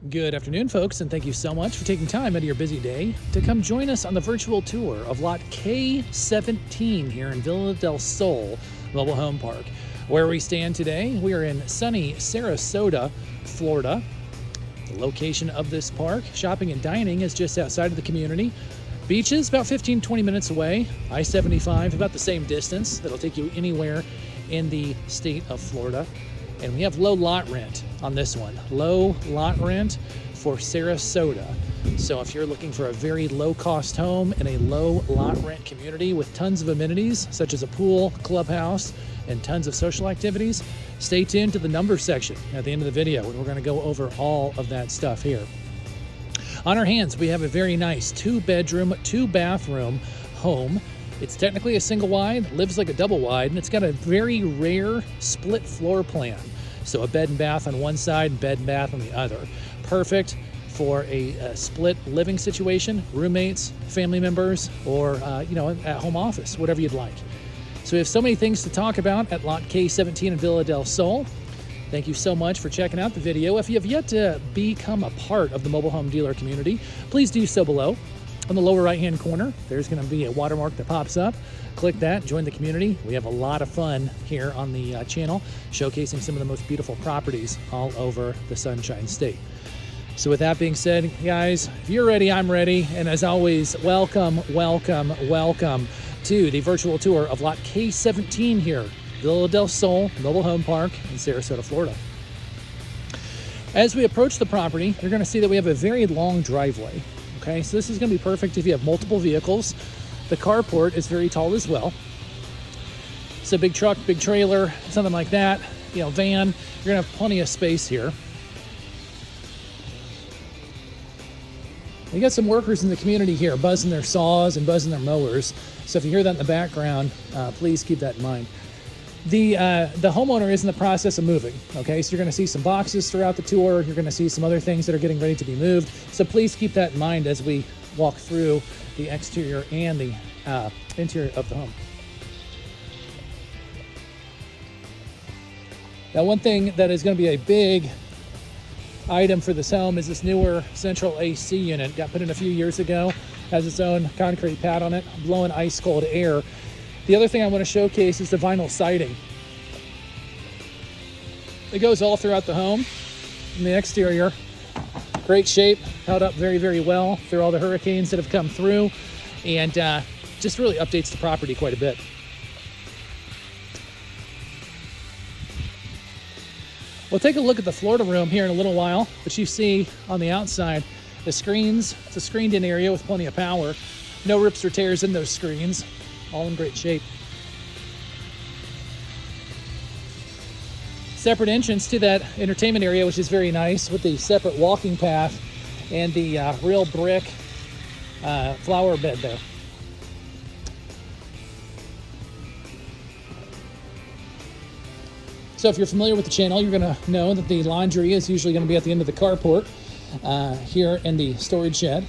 Good afternoon, folks, and thank you so much for taking time out of your busy day to come join us on the virtual tour of Lot K17 here in Villa del Sol Mobile Home Park. Where we stand today, we are in sunny Sarasota, Florida. The location of this park, shopping and dining, is just outside of the community. Beaches, about 15-20 minutes away. I-75, about the same distance. That'll take you anywhere in the state of Florida. And we have low lot rent on this one. Low lot rent for Sarasota. So if you're looking for a very low cost home in a low lot rent community with tons of amenities, such as a pool, clubhouse, and tons of social activities, stay tuned to the numbers section at the end of the video, and we're going to go over all of that stuff here. On our hands, we have a very nice 2-bedroom, 2-bathroom home. It's technically a single wide, lives like a double wide, and it's got a very rare split floor plan. So a bed and bath on one side, bed and bath on the other. Perfect for a split living situation, roommates, family members, or at home office, whatever you'd like. So we have so many things to talk about at Lot K17 in Villa del Sol. Thank you so much for checking out the video. If you have yet to become a part of the mobile home dealer community, please do so below. On the lower right-hand corner, there's going to be a watermark that pops up. Click that, join the community. We have a lot of fun here on the channel, showcasing some of the most beautiful properties all over the Sunshine State. So with that being said, guys, if you're ready, I'm ready. And as always, welcome, welcome, welcome to the virtual tour of Lot K17 here, Villa del Sol Mobile Home Park in Sarasota, Florida. As we approach the property, you're going to see that we have a very long driveway. Okay, so this is going to be perfect if you have multiple vehicles. The carport is very tall as well. So big truck, big trailer, something like that, van, you're going to have plenty of space here. You got some workers in the community here buzzing their saws and buzzing their mowers. So if you hear that in the background, please keep that in mind. The homeowner is in the process of moving, okay? So you're going to see some boxes throughout the tour. You're going to see some other things that are getting ready to be moved. So please keep that in mind as we walk through the exterior and the interior of the home. Now, one thing that is going to be a big item for this home is this newer central AC unit. Got put in a few years ago, has its own concrete pad on it, blowing ice cold air. The other thing I want to showcase is the vinyl siding. It goes all throughout the home. In the exterior, great shape, held up very, very well through all the hurricanes that have come through, and just really updates the property quite a bit. We'll take a look at the Florida room here in a little while, but you see on the outside the screens. It's a screened-in area with plenty of power. No rips or tears in those screens. All in great shape. Separate entrance to that entertainment area, which is very nice, with the separate walking path and the real brick flower bed there. So if you're familiar with the channel, you're going to know that the laundry is usually going to be at the end of the carport here in the storage shed,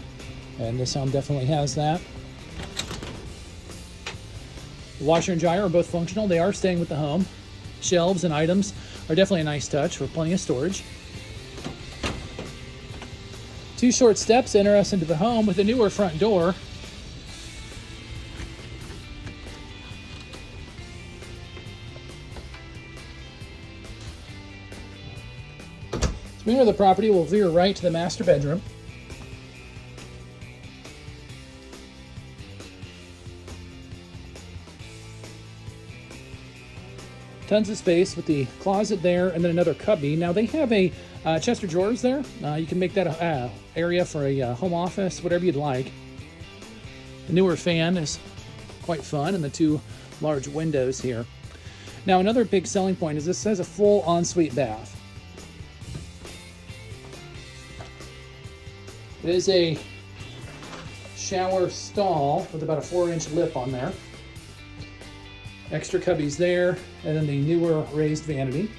and this home definitely has that. The washer and dryer are both functional. They are staying with the home. Shelves and items are definitely a nice touch with plenty of storage. 2 short steps enter us into the home with a newer front door. As we enter the property, we'll veer right to the master bedroom. Tons of space with the closet there and then another cubby. Now they have a chest of drawers there. You can make that a area for a home office, whatever you'd like. The newer fan is quite fun, and the 2 large windows here. Now another big selling point is this has a full ensuite bath. It is a shower stall with about a 4-inch lip on there. Extra cubbies there, and then the newer raised vanity.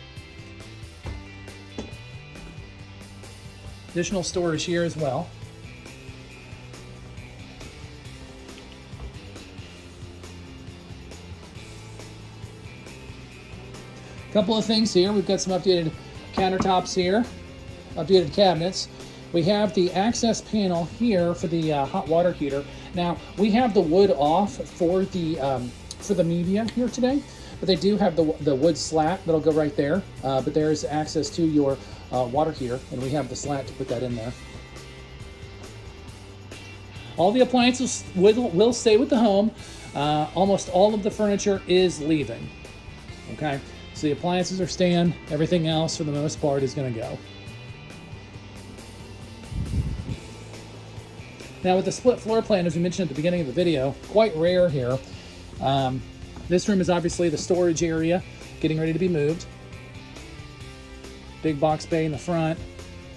Additional storage here as well. A couple of things here. We've got some updated countertops here, updated cabinets. We have the access panel here for the hot water heater. Now, we have the wood off for the media here today, but they do have the wood slat that'll go right there. But there's access to your water heater, and we have the slat to put that in there. All the appliances will stay with the home. Almost all of the furniture is leaving. Okay, so the appliances are staying. Everything else, for the most part, is going to go. Now, with the split floor plan, as we mentioned at the beginning of the video, quite rare here. This room is obviously the storage area, getting ready to be moved. Big box bay in the front.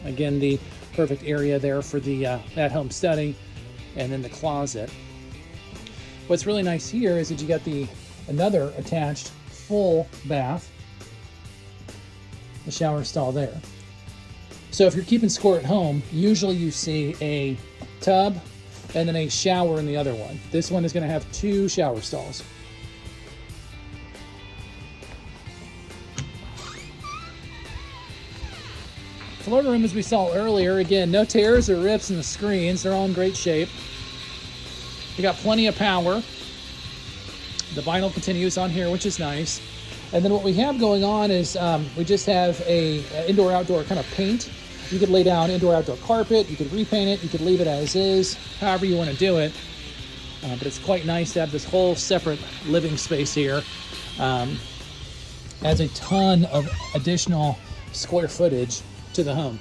Again, the perfect area there for the at-home study, and then the closet. What's really nice here is that you got another attached full bath, the shower stall there. So if you're keeping score at home, usually you see a tub and then a shower in the other one. This one is going to have 2 shower stalls. Floor room, as we saw earlier, again, no tears or rips in the screens. They're all in great shape. You got plenty of power. The vinyl continues on here, which is nice. And then what we have going on is we just have a indoor-outdoor kind of paint. You could lay down indoor-outdoor carpet. You could repaint it. You could leave it as is, however you want to do it. But it's quite nice to have this whole separate living space here. Adds a ton of additional square footage to the home.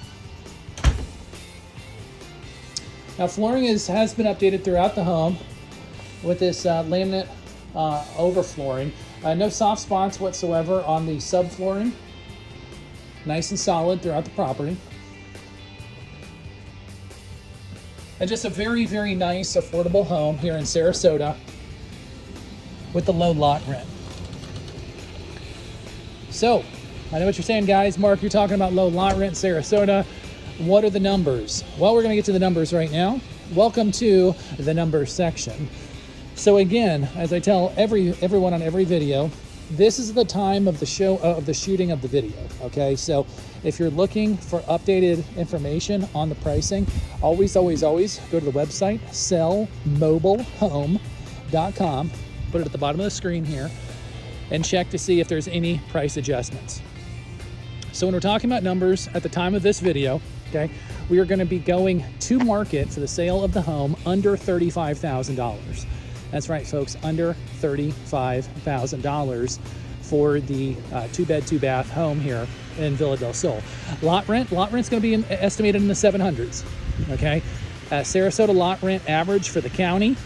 Now, flooring has been updated throughout the home with this laminate overflooring. No soft spots whatsoever on the subflooring. Nice and solid throughout the property. And just a very, very nice, affordable home here in Sarasota with the low lot rent. So, I know what you're saying, guys. Mark, you're talking about low lot rent in Sarasota. What are the numbers? Well, we're going to get to the numbers right now. Welcome to the numbers section. So again, as I tell everyone on every video, this is the time of the shooting of the video. Okay, so if you're looking for updated information on the pricing, always go to the website sellmobilehome.com. Put it at the bottom of the screen here, and check to see if there's any price adjustments. So when we're talking about numbers at the time of this video, okay, we are going to be going to market for the sale of the home under $35,000. That's right, folks, under $35,000 for the 2-bed, 2-bath home here in Villa del Sol. Lot rent's going to be estimated in the 700s. Okay, Sarasota lot rent average for the county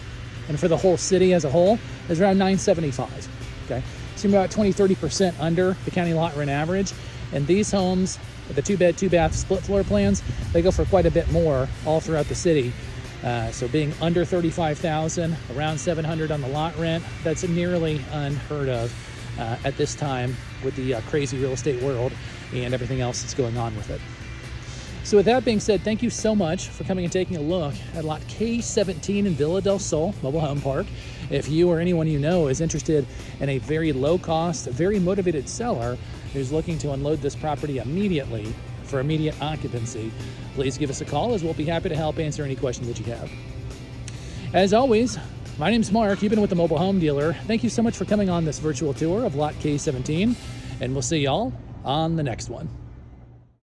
and for the whole city as a whole is around $975. Okay, so about 20-30% under the county lot rent average. And these homes, the 2-bed, 2-bath split floor plans, they go for quite a bit more all throughout the city. So being under $35,000, around $700 on the lot rent, that's nearly unheard of at this time with the crazy real estate world and everything else that's going on with it. So with that being said, thank you so much for coming and taking a look at lot K17 in Villa del Sol Mobile Home Park. If you or anyone you know is interested in a very low cost, very motivated seller who's looking to unload this property immediately for immediate occupancy, please give us a call, as we'll be happy to help answer any questions that you have. As always, my name's Mark. You've been with the Mobile Home Dealer. Thank you so much for coming on this virtual tour of lot K17, and we'll see y'all on the next one.